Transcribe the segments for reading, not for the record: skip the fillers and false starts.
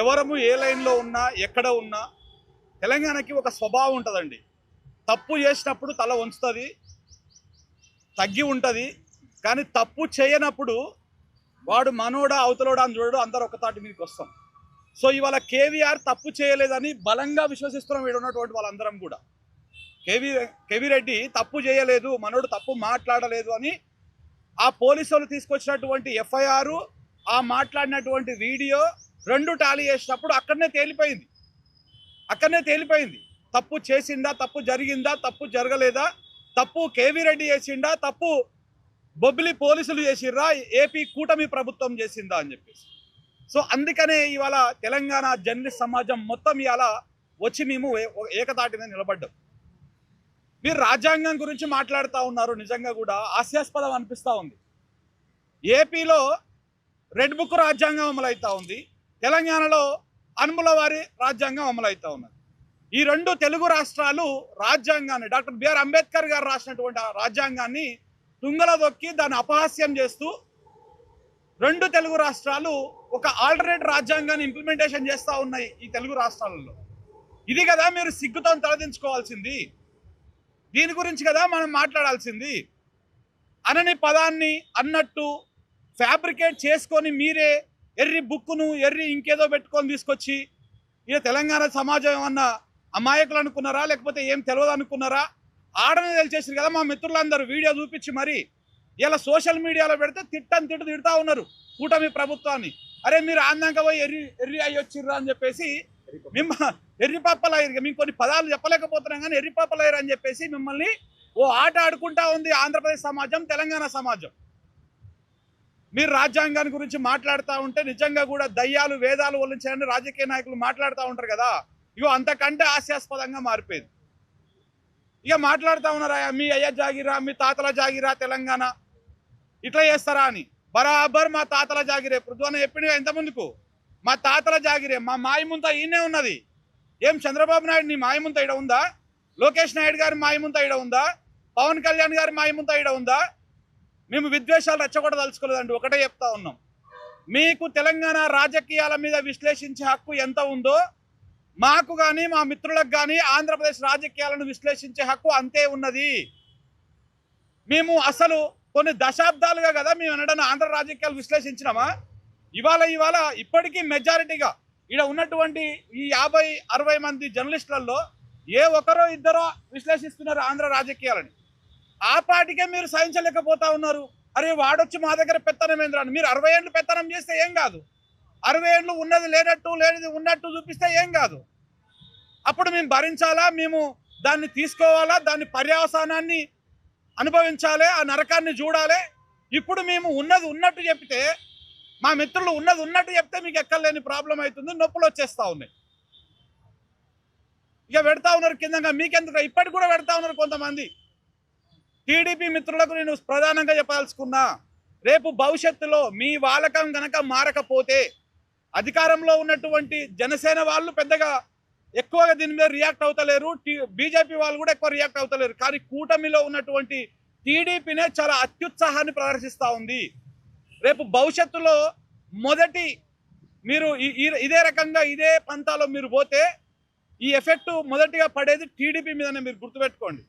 ఎవరము ఏ లైన్లో ఉన్నా ఎక్కడ ఉన్నా తెలంగాణకి ఒక స్వభావం ఉంటుందండి. తప్పు చేసినప్పుడు తల వంచుతుంది, తగ్గి ఉంటుంది. కానీ తప్పు చేయనప్పుడు వాడు మనోడా అవతలోడా అని చూడడు, అందరూ ఒక తాటి మీదకి వస్తాం. సో ఇవాళ కేవీఆర్ తప్పు చేయలేదని బలంగా విశ్వసిస్తున్నాం ఇక్కడ ఉన్నటువంటి వాళ్ళందరం కూడా. కేవీ రెడ్డి తప్పు చేయలేదు, మనోడు తప్పు మాట్లాడలేదు అని ఆ పోలీసు వాళ్ళు తీసుకొచ్చినటువంటి ఎఫ్ఐఆర్, ఆ మాట్లాడినటువంటి వీడియో రెండు టాలీ చేసినప్పుడు అక్కడనే తేలిపోయింది. తప్పు చేసిందా, తప్పు జరిగిందా, తప్పు జరగలేదా, తప్పు కేవీ రెడ్డి చేసిందా, తప్పు బొబ్బిలి పోలీసులు చేసిర్రా, ఏపీ కూటమి ప్రభుత్వం చేసిందా అని చెప్పేసి. సో అందుకనే ఇవాళ తెలంగాణ జర్నలిస్ట్ సమాజం మొత్తం ఇవాళ వచ్చి మేము ఏకతాటి మీద నిలబడ్డాం. మీరు రాజ్యాంగం గురించి మాట్లాడుతూ ఉన్నారు, నిజంగా కూడా హాస్యాస్పదం అనిపిస్తూ ఉంది. ఏపీలో రెడ్ బుక్ రాజ్యాంగం అమలవుతూ ఉంది, తెలంగాణలో అనుముల వారి రాజ్యాంగం అమలవుతూ ఉన్నది. ఈ రెండు తెలుగు రాష్ట్రాలు రాజ్యాంగాన్ని, డాక్టర్ బిఆర్ అంబేద్కర్ గారు రాసినటువంటి ఆ రాజ్యాంగాన్ని తుంగలో దొక్కి దాన్ని అపహాస్యం చేస్తూ రెండు తెలుగు రాష్ట్రాలు ఒక ఆల్టర్నేట్ రాజ్యాంగాన్ని ఇంప్లిమెంటేషన్ చేస్తూ ఉన్నాయి ఈ తెలుగు రాష్ట్రాలలో. ఇది కదా మీరు సిగ్గుతో తలదించుకోవాల్సింది, దీని గురించి కదా మనం మాట్లాడాల్సింది. అనని పదాన్ని అన్నట్టు ఫ్యాబ్రికేట్ చేసుకొని మీరే ఎర్రి బుక్కును ఎర్రి ఇంకేదో పెట్టుకొని తీసుకొచ్చి ఇక తెలంగాణ సమాజం ఏమన్నా అమాయకులు అనుకున్నారా, లేకపోతే ఏం తెలియదు అనుకున్నారా? ఆడనే తెలిసేసారు కదా మా మిత్రులందరూ వీడియో చూపించి మరి ఇలా సోషల్ మీడియాలో పెడితే తిడతా ఉన్నారు కూటమి ప్రభుత్వాన్ని. అరే మీరు ఆందాక పోయి ఎర్రి అయ్యొచ్చిర్రా అని చెప్పేసి ఎర్రిపప్పలయ్యారు. మేము కొన్ని పదాలు చెప్పలేకపోతున్నాం కానీ ఎర్రిపప్పలయ్యారు అని చెప్పేసి మిమ్మల్ని ఓ ఆట ఆడుకుంటా ఉంది ఆంధ్రప్రదేశ్ సమాజం, తెలంగాణ సమాజం. మీరు రాజ్యాంగాన్ని గురించి మాట్లాడుతూ ఉంటే నిజంగా కూడా దయ్యాలు వేదాలు వల్లించాలని రాజకీయ నాయకులు మాట్లాడుతూ ఉంటారు కదా, ఇగో అంతకంటే హాస్యాస్పదంగా మారిపోయింది. ఇక మాట్లాడుతూ ఉన్నారా మీ అయ్య జాగిరా, మీ తాతల జాగిరా తెలంగాణ ఇట్లా చేస్తారా అని. బరాబర్ మా తాతల జాగిరే. పృథ్వన్న చెప్పింది ఇంత ముందుకు, మా తాతల జాగిరే. మా మాయముంత ఈయనే ఉన్నది. ఏం చంద్రబాబు నాయుడు నీ మాయముంత ఈడ ఉందా? లోకేష్ నాయుడు గారి మాయముంత ఈడ ఉందా? పవన్ కళ్యాణ్ గారి మాయముంత ఈడ ఉందా? మేము విద్వేషాలు రెచ్చగొట్టదలుచుకోలేదండి, ఒకటే చెప్తా ఉన్నాం. మీకు తెలంగాణ రాజకీయాల మీద విశ్లేషించే హక్కు ఎంత ఉందో మాకు కానీ మా మిత్రులకు కానీ ఆంధ్రప్రదేశ్ రాజకీయాలను విశ్లేషించే హక్కు అంతే ఉన్నది. మేము అసలు కొన్ని దశాబ్దాలుగా కదా మేము అనడానికి ఆంధ్ర రాజకీయాలు విశ్లేషించినామా? ఇవాళ ఇప్పటికీ మెజారిటీగా ఇక్కడ ఉన్నటువంటి ఈ 50-60 మంది జర్నలిస్టులలో ఏ ఒక్కరో ఇద్దరో విశ్లేషిస్తున్నారు ఆంధ్ర రాజకీయాలని. ఆ పాటికే మీరు సహించలేకపోతా ఉన్నారు. అరే వాడొచ్చి మా దగ్గర పెత్తనమేంద్ర అని. మీరు 60 ఏళ్ళు పెత్తనం చేస్తే ఏం కాదు, 60 ఏళ్ళు ఉన్నది లేనట్టు లేనిది ఉన్నట్టు చూపిస్తే ఏం కాదు. అప్పుడు మేము భరించాలా, మేము దాన్ని తీసుకోవాలా, దాని పర్యవసానాన్ని అనుభవించాలి, ఆ నరకాన్ని చూడాలి. ఇప్పుడు మేము ఉన్నది ఉన్నట్టు చెప్తే, మా మిత్రులు ఉన్నది ఉన్నట్టు చెప్తే మీకు ఎక్కలేని ప్రాబ్లం అవుతుంది, నొప్పులు వచ్చేస్తూ ఉన్నాయి. ఇక పెడతా ఉన్నారు కిందంగా, మీకెందుకు ఇప్పటికి కూడా పెడతా ఉన్నారు కొంతమంది. టీడీపీ మిత్రులకు నేను ప్రధానంగా చెప్పాల్సుకున్నా, రేపు భవిష్యత్తులో మీ వాలకం గనక మారకపోతే అధికారంలో ఉన్నటువంటి జనసేన వాళ్ళు పెద్దగా ఎక్కువగా దీని మీద రియాక్ట్ అవుతలేరు, బీజేపీ వాళ్ళు కూడా ఎక్కువ రియాక్ట్ అవుతలేరు. కానీ కూటమిలో ఉన్నటువంటి టీడీపీనే చాలా అత్యుత్సాహాన్ని ప్రదర్శిస్తూ ఉంది. రేపు భవిష్యత్తులో మొదటి మీరు ఇదే రకంగా ఇదే పంతాలో మీరు పోతే ఈ ఎఫెక్ట్ మొదటిగా పడేది టీడీపీ మీదనే, మీరు గుర్తుపెట్టుకోండి.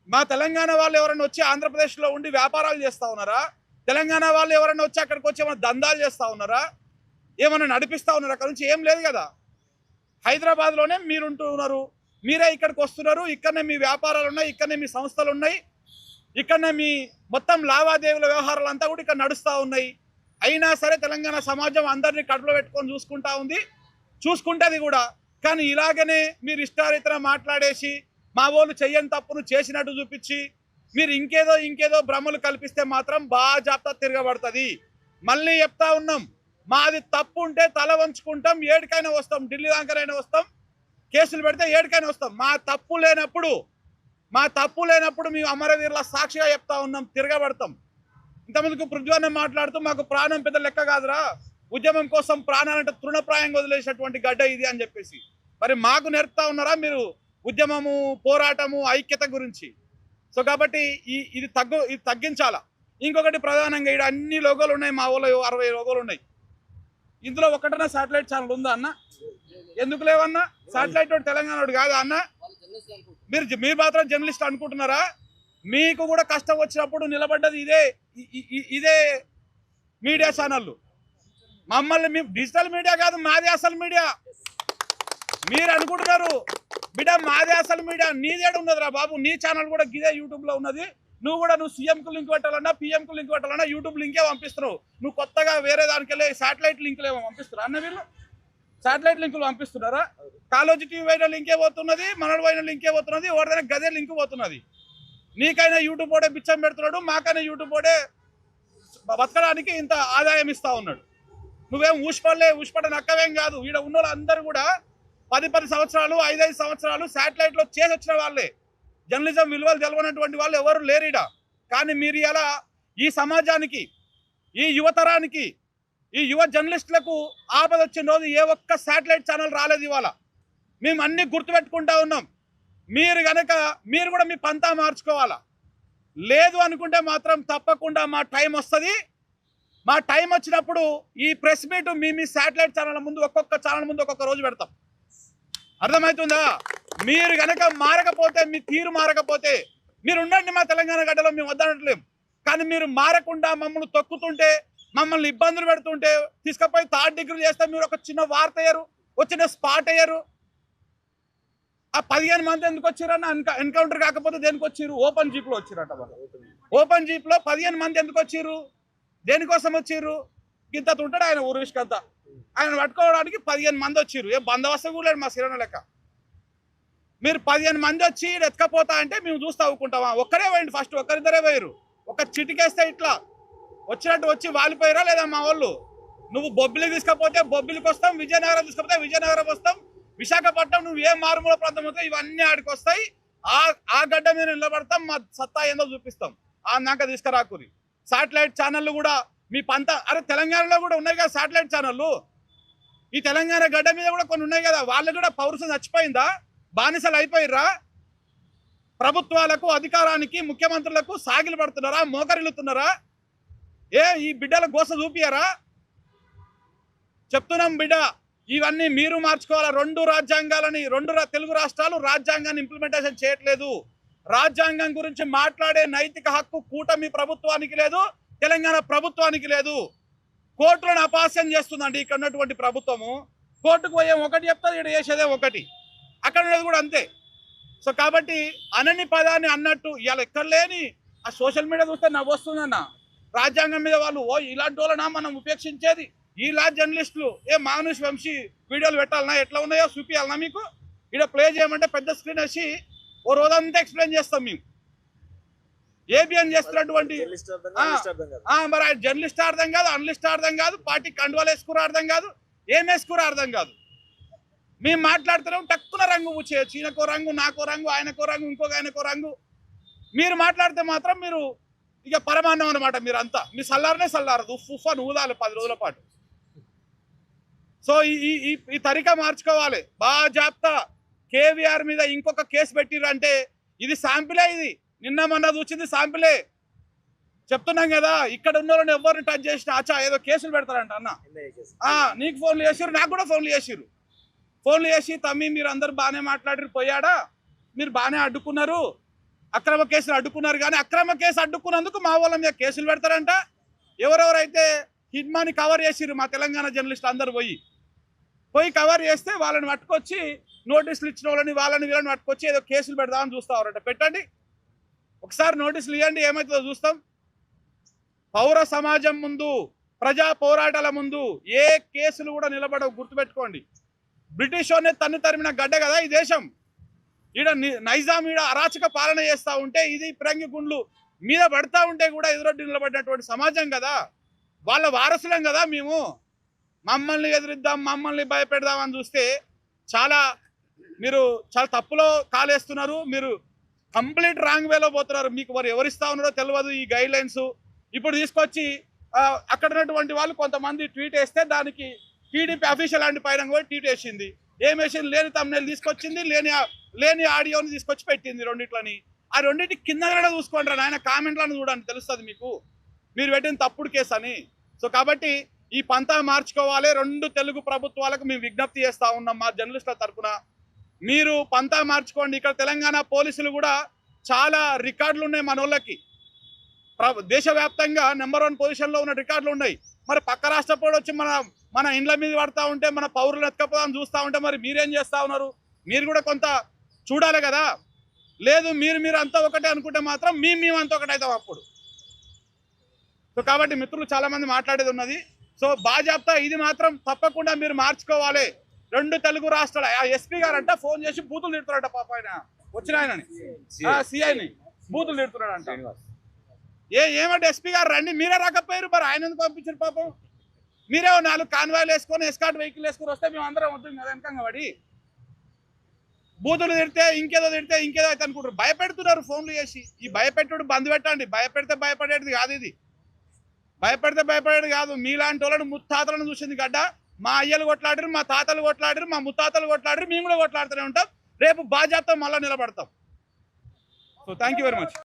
మా తెలంగాణ వాళ్ళు ఎవరైనా వచ్చి ఆంధ్రప్రదేశ్లో ఉండి వ్యాపారాలు చేస్తూ ఉన్నారా? తెలంగాణ వాళ్ళు ఎవరైనా వచ్చి అక్కడికి వచ్చి ఏమైనా దందాలు చేస్తూ ఉన్నారా? ఏమైనా నడిపిస్తూ ఉన్నారా? అక్కడ నుంచి ఏం లేదు కదా. హైదరాబాద్లోనే మీరుంటూ ఉన్నారు, మీరే ఇక్కడికి వస్తున్నారు, ఇక్కడనే మీ వ్యాపారాలు ఉన్నాయి, ఇక్కడనే మీ సంస్థలు ఉన్నాయి, ఇక్కడనే మీ మొత్తం లావాదేవీల వ్యవహారాలు అంతా కూడా ఇక్కడ నడుస్తూ ఉన్నాయి. అయినా సరే తెలంగాణ సమాజం అందరినీ కడుపులో పెట్టుకొని చూసుకుంటుంది కూడా. కానీ ఇలాగనే మీరు ఇష్టారీతన మాట్లాడేసి మా వాళ్ళు చెయ్యని తప్పును చేసినట్టు చూపించి మీరు ఇంకేదో భ్రమలు కల్పిస్తే మాత్రం బాజాప్తా తిరగబడుతుంది. మళ్ళీ చెప్తా ఉన్నాం, మాది తప్పు ఉంటే తల వంచుకుంటాం, ఏడికైనా వస్తాం, ఢిల్లీ దాకానైనా వస్తాం, కేసులు పెడితే ఏడికైనా వస్తాం. మా తప్పు లేనప్పుడు మేము అమరవీరుల సాక్షిగా చెప్తా ఉన్నాం, తిరగబడతాం. ఇంతమందికి పృథ్వన్న మాట్లాడుతూ మాకు ప్రాణం పెద్ద లెక్క కాదురా, ఉద్యమం కోసం ప్రాణాలంటే తృణప్రాయంగా వదిలేసినటువంటి గడ్డ ఇది అని చెప్పేసి మరి మాకు నేర్పుతా ఉన్నారా మీరు ఉద్యమము, పోరాటము, ఐక్యత గురించి? సో కాబట్టి ఇది తగ్గించాలా. ఇంకొకటి ప్రధానంగా ఇక్కడ అన్ని లోగోలు ఉన్నాయి, మా ఊళ్ళో 60 లోగోలు ఉన్నాయి. ఇందులో ఒకటన్నా శాటిలైట్ ఛానల్ ఉందా అన్న? ఎందుకు లేవన్నా? శాటిలైట్ వాడు తెలంగాణ వాడు కాదా అన్న? మీరు మాత్రం జర్నలిస్ట్ అనుకుంటున్నారా? మీకు కూడా కష్టం వచ్చినప్పుడు నిలబడ్డది ఇదే మీడియా ఛానళ్ళు. మమ్మల్ని మీ డిజిటల్ మీడియా కాదు, మాది అసలు మీడియా. మీరు అనుకుంటున్నారు బిడ్డ మాది అసలు మీడియా. నీదేడు ఉన్నదిరా బాబు, నీ ఛానల్ కూడా గిదే యూట్యూబ్లో ఉన్నది. నువ్వు సీఎంకు లింక్ పెట్టాలన్నా పిఎంకు లింక్ పెట్టాలన్నా యూట్యూబ్ లింకే పంపిస్తున్నావు. నువ్వు కొత్తగా వేరే దానికి వెళ్ళి శాటిలైట్ లింకులు ఏమో పంపిస్తున్నా అన్న? వీళ్ళు శాటిలైట్ లింకులు పంపిస్తున్నారా? కాలోజీ టీవీ పోయిన లింకే పోతున్నది, మనడు పోయిన లింకే పోతున్నది, ఎవరిదైనా గదే లింక్ పోతున్నది. నీకైనా యూట్యూబ్ ఓడే బిచ్చం పెడుతున్నాడు, మాకైనా యూట్యూబ్ ఓడే బతకడానికి ఇంత ఆదాయం ఇస్తా ఉన్నాడు. నువ్వేం ఊసిపడ్డ నక్కవేం కాదు. ఈడ ఉన్న వాళ్ళందరూ కూడా 10 సంవత్సరాలు 5 సంవత్సరాలు శాటిలైట్లో చేసి వచ్చిన వాళ్ళే. జర్నలిజం విలువలు తెలవనటువంటి వాళ్ళు ఎవరు లేరీడా. కానీ మీరు ఇలా ఈ సమాజానికి, ఈ యువతరానికి, ఈ యువ జర్నలిస్టులకు ఆపద వచ్చిన రోజు ఏ ఒక్క శాటిలైట్ ఛానల్ రాలేదు. ఇవాళ మేము అన్ని గుర్తుపెట్టుకుంటా ఉన్నాం. మీరు కూడా మీ పంతా మార్చుకోవాలా. లేదు అనుకుంటే మాత్రం తప్పకుండా మా టైం వస్తుంది. మా టైం వచ్చినప్పుడు ఈ press meet me satellite channel ముందు ఒక్కొక్క ఛానల్ ముందు ఒక్కొక్క రోజు పెడతాం. అర్థమవుతుందా? మీరు గనక మారకపోతే, మీ తీరు మారకపోతే, మీరు ఉండండి మా తెలంగాణ గడ్డలో, మేము వద్దనట్లేం. కానీ మీరు మారకుండా మమ్మల్ని తొక్కుతుంటే, మమ్మల్ని ఇబ్బందులు పెడుతుంటే, తీసుకుపోయి 3rd డిగ్రీ చేస్తే మీరు ఒక చిన్న వార్త అయ్యారు, వచ్చిన స్పాట్ అయ్యారు. ఆ 15 మంది ఎందుకు వచ్చారన్న? ఎన్కౌంటర్ కాకపోతే దేనికి వచ్చారు? ఓపెన్ జీప్లో వచ్చారట. ఓపెన్ జీప్లో 15 మంది ఎందుకు వచ్చారు? దేనికోసం వచ్చారు? ఇంత ఉంటాడు ఆయన ఊరువిష్కంతా. ఆయన పట్టుకోవడానికి 15 మంది వచ్చారు. ఏ బందోబస్తు కూడా లేడు మా సిరణ లెక్క. మీరు 15 మంది వచ్చి ఎత్తుకపోతా అంటే మేము చూస్తూ అవ్వుకుంటామా? ఒక్కరే పోయింది, ఫస్ట్ ఒక్కరిద్దరే పోయారు. ఒక చిటికేస్తే ఇట్లా వచ్చినట్టు వచ్చి వాలిపోయారా లేదా మా వాళ్ళు? నువ్వు బొబ్బిలికి తీసుకపోతే బొబ్బిలికి వస్తాం, విజయనగరం తీసుకపోతే విజయనగరం వస్తాం, విశాఖపట్నం నువ్వు ఏ మారుమూల ప్రాంతం వస్తే ఇవన్నీ ఆడికి వస్తాయి. ఆ గడ్డ మీద నిలబడతాం, మా సత్తా ఏందో చూపిస్తాం. ఆ నాక తీసుకురాకురి. శాటిలైట్ ఛానళ్ళు కూడా మీ పంత, అరే తెలంగాణలో కూడా ఉన్నాయి కదా శాటిలైట్ ఛానళ్ళు. ఈ తెలంగాణ గడ్డ మీద కూడా కొన్ని ఉన్నాయి కదా. వాళ్ళు కూడా పౌరుషం చచ్చిపోయిందా? బానిసలు అయిపోయిర్రా? ప్రభుత్వాలకు, అధికారానికి, ముఖ్యమంత్రులకు సాగిలు పడుతున్నారా? మోకరిల్లుతున్నారా? ఈ బిడ్డల గోస చూపియారా? చెప్తున్నాం బిడ్డ, ఇవన్నీ మీరు మార్చుకోవాలా. 2 రాజ్యాంగాలని, 2 తెలుగు రాష్ట్రాలు రాజ్యాంగాన్ని ఇంప్లిమెంటేషన్ చేయట్లేదు. రాజ్యాంగం గురించి మాట్లాడే నైతిక హక్కు కూటమి ప్రభుత్వానికి లేదు, తెలంగాణ ప్రభుత్వానికి లేదు. కోర్టులను అపహాస్యం చేస్తుందండి ఇక్కడ ఉన్నటువంటి ప్రభుత్వము. కోర్టుకు పోయే ఒకటి చెప్తారు, ఇక్కడ చేసేదే ఒకటి. అక్కడ ఉన్నది కూడా అంతే. సో కాబట్టి అనని పదాన్ని అన్నట్టు ఇవాళ ఎక్కడ లేని ఆ సోషల్ మీడియా చూస్తే నవ్వు వస్తుందన్న. రాజ్యాంగం మీద వాళ్ళు ఇలాంటి వాళ్ళనా మనం ఉపేక్షించేది? ఇలా జర్నలిస్టులు మానుష్ వంశీ వీడియోలు పెట్టాలన్నా, ఎట్లా ఉన్నాయో చూపించాలన్నా మీకు? ఇక్కడ ప్లే చేయమంటే పెద్ద స్క్రీన్ వేసి ఓ రోజంతా ఎక్స్ప్లెయిన్ చేస్తాం మేము. ఏబిఎన్ చేస్తున్నటువంటి మరి జర్నలిస్ట్ అర్థం కాదు, అనలిస్ట్ అర్థం కాదు, పార్టీ కండువాలు వేసుకురా అర్థం కాదు, ఏం వేసుకురా అర్థం కాదు. మేము మాట్లాడుతున్నాం, టక్కున రంగు పూచేయచ్చు. ఈయనకో రంగు, నాకో రంగు, ఆయనకో రంగు, ఇంకొక ఆయనకో రంగు. మీరు మాట్లాడితే మాత్రం మీరు ఇక పరమాన్నం అనమాట. మీరంతా మీ సల్లారదు, ఉఫ్ఫని ఊదాలి 10 రోజుల పాటు. సో ఈ తరిక మార్చుకోవాలి. బాజాప్తా కేవీఆర్ మీద ఇంకొక కేసు పెట్టిరంటే ఇది శాంపిలే. ఇది నిన్న మొన్న చూసింది శాంపిలే. చెప్తున్నాం కదా, ఇక్కడ ఉన్న వాళ్ళని ఎవరిని టచ్ చేసినా అచ్చా ఏదో కేసులు పెడతారంట అన్న. నీకు ఫోన్లు చేసిరు, నాకు కూడా ఫోన్లు చేసిరు. ఫోన్లు చేసి తమ్మి మీరు అందరు బాగానే మాట్లాడిరు, పోయాడా, మీరు బాగానే అడ్డుకున్నారు, అక్రమ కేసులు అడ్డుకున్నారు. కానీ అక్రమ కేసు అడ్డుకున్నందుకు మా వాళ్ళ మీద కేసులు పెడతారంట. ఎవరెవరైతే హిడ్మాని కవర్ చేసిరు మా తెలంగాణ జర్నలిస్టులు అందరు పోయి కవర్ చేస్తే వాళ్ళని పట్టుకొచ్చి నోటీసులు ఇచ్చిన వాళ్ళని వీళ్ళని పట్టుకొచ్చి ఏదో కేసులు పెడదామని చూస్తావారంట. పెట్టండి, ఒకసారి నోటీసులు ఇవ్వండి, ఏమవుతుందో చూస్తాం. పౌర సమాజం ముందు, ప్రజా పోరాటాల ముందు ఏ కేసులు కూడా నిలబడవు, గుర్తుపెట్టుకోండి. బ్రిటిష్ వారిని తరిమిన గడ్డ కదా ఈ దేశం. ఈడ నైజాం ఈడ అరాచక పాలన చేస్తూ ఉంటే, ఇది పిరంగి గుండ్లు మీద పడతా ఉంటే కూడా ఎదురొడ్డి నిలబడినటువంటి సమాజం కదా. వాళ్ళ వారసులం కదా మేము. మమ్మల్ని ఎదిరిద్దాం, మమ్మల్ని భయపెడదాం అని చూస్తే మీరు చాలా తప్పులో కాలేస్తున్నారు. మీరు కంప్లీట్ రాంగ్ వేలో పోతున్నారు. మీకు మరి ఎవరిస్తా ఉన్నారో తెలియదు ఈ గైడ్ లైన్స్. ఇప్పుడు తీసుకొచ్చి అక్కడ ఉన్నటువంటి వాళ్ళు కొంతమంది ట్వీట్ వేస్తే దానికి టీడీపీ అఫీషియల్ అండ్ పైన కూడా ట్వీట్ వేసింది. ఏం వేసింది? లేని తమ్ముళ్ళు తీసుకొచ్చింది, లేని ఆడియోని తీసుకొచ్చి పెట్టింది రెండిట్లని. ఆ రెండింటి కింద చూసుకోండి నాయన, కామెంట్లను చూడండి, తెలుస్తుంది మీకు మీరు పెట్టిన తప్పుడు కేసు అని. సో కాబట్టి ఈ పంతా మార్చుకోవాలి. 2 తెలుగు ప్రభుత్వాలకు మేము విజ్ఞప్తి చేస్తా ఉన్నాం మా జర్నలిస్టుల తరఫున. మీరు పంతా మార్చుకోండి. ఇక్కడ తెలంగాణ పోలీసులు కూడా చాలా రికార్డులు ఉన్నాయి మనోళ్ళకి. దేశవ్యాప్తంగా నెంబర్ 1 పొజిషన్లో ఉన్న రికార్డులు ఉన్నాయి. మరి పక్క రాష్ట్రపోడు వచ్చి మన ఇండ్ల మీద పడతా ఉంటే, మన పౌరులు ఎత్తుకపోదాం చూస్తూ ఉంటే మరి మీరేం చేస్తూ ఉన్నారు? మీరు కూడా కొంత చూడాలి కదా. లేదు మీరు అంతా ఒకటే అనుకుంటే మాత్రం మేము అంతా ఒకటే అవుతాం అప్పుడు. సో కాబట్టి మిత్రులు చాలా మంది మాట్లాడేది ఉన్నది. సో బాజాప్తా ఇది మాత్రం తప్పకుండా మీరు మార్చుకోవాలి. 2 తెలుగు రాష్ట్రాల ఎస్పీ గారంట ఫోన్ చేసి బూతులు తిడుతున్నాడంట. పాప ఆయన వచ్చిన ఆయనని సిఐని బూతులు తిడుతున్నాడంట. ఏమంటే ఎస్పీ గారు రండి, మీరే రాకపోయారు, మరి ఆయన ఎందుకు పంపించారు? పాపం మీరే 4 కాన్వాయ్లు వేసుకొని ఎస్కార్ట్ వెహికల్ వేసుకొని వస్తే మేము అందరం అవుతుంది కదా వెనకంగా పడి. బూతులు తిడితే ఇంకేదో అయితే అనుకుంటారు. భయపెడుతున్నారు ఫోన్లు చేసి. ఈ భయపెట్టుడు బంద్ పెట్టండి. భయపెడితే భయపడేది కాదు ఇది. భయపడితే భయపడేది కాదు. మీలాంటి వాళ్ళని ముత్తాతలను చూసింది గడ్డ. మా అయ్యలు కొట్లాడారు, మా తాతలు కొట్లాడారు, మా ముత్తాతలు కొట్లాడారు, మేము కూడా కొట్లాడుతూనే ఉంటాం. రేపు బాధ్యత మళ్ళీ నిలబడతాం. So thank you very much.